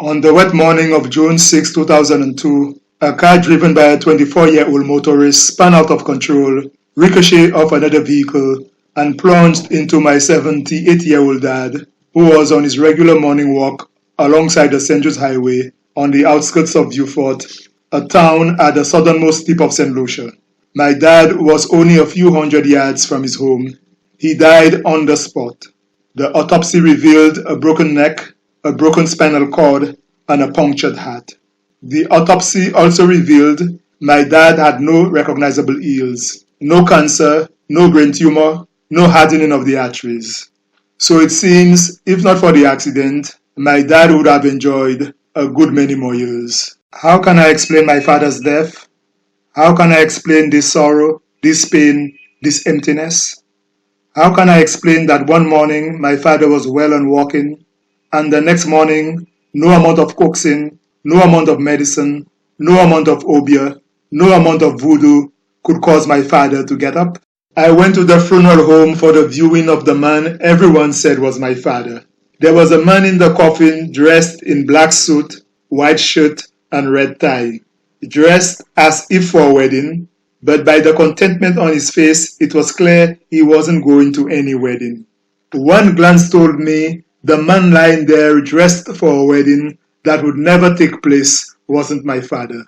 On the wet morning of June 6, 2002, a car driven by a 24-year-old motorist spun out of control, ricocheted off another vehicle, and plunged into my 78-year-old dad, who was on his regular morning walk alongside the St. Jude's Highway on the outskirts of Beaufort, a town at the southernmost tip of St. Lucia. My dad was only a few hundred yards from his home. He died on the spot. The autopsy revealed a broken neck, a broken spinal cord, and a punctured heart. The autopsy also revealed my dad had no recognizable ills, no cancer, no brain tumor, no hardening of the arteries. So it seems, if not for the accident, my dad would have enjoyed a good many more years. How can I explain my father's death? How can I explain this sorrow, this pain, this emptiness? How can I explain that one morning my father was well and walking, and the next morning no amount of coaxing, no amount of medicine, no amount of obeah, no amount of voodoo could cause my father to get up? I went to the funeral home for the viewing of the man everyone said was my father. There was a man in the coffin dressed in black suit, white shirt, and red tie. Dressed as if for a wedding, but by the contentment on his face, it was clear he wasn't going to any wedding. One glance told me the man lying there dressed for a wedding that would never take place wasn't my father.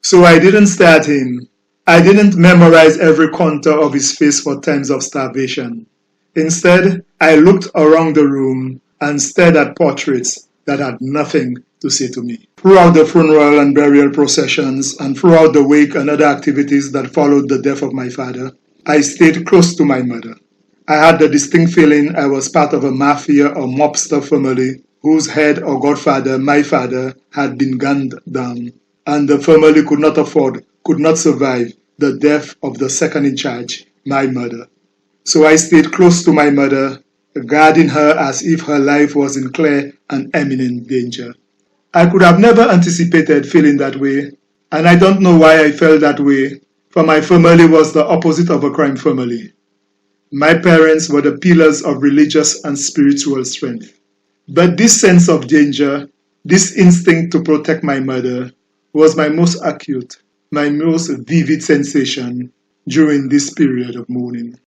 So I didn't stare at him. I didn't memorize every contour of his face for times of starvation. Instead, I looked around the room and stared at portraits that had nothing to say to me. Throughout the funeral and burial processions, and throughout the wake and other activities that followed the death of my father, I stayed close to my mother. I had the distinct feeling I was part of a mafia or mobster family whose head or godfather, my father, had been gunned down, and the family could not survive the death of the second in charge, my mother. So I stayed close to my mother, guarding her as if her life was in clear and imminent danger. I could have never anticipated feeling that way, and I don't know why I felt that way, for my family was the opposite of a crime family. My parents were the pillars of religious and spiritual strength. But this sense of danger, this instinct to protect my mother, was my most acute, my most vivid sensation during this period of mourning.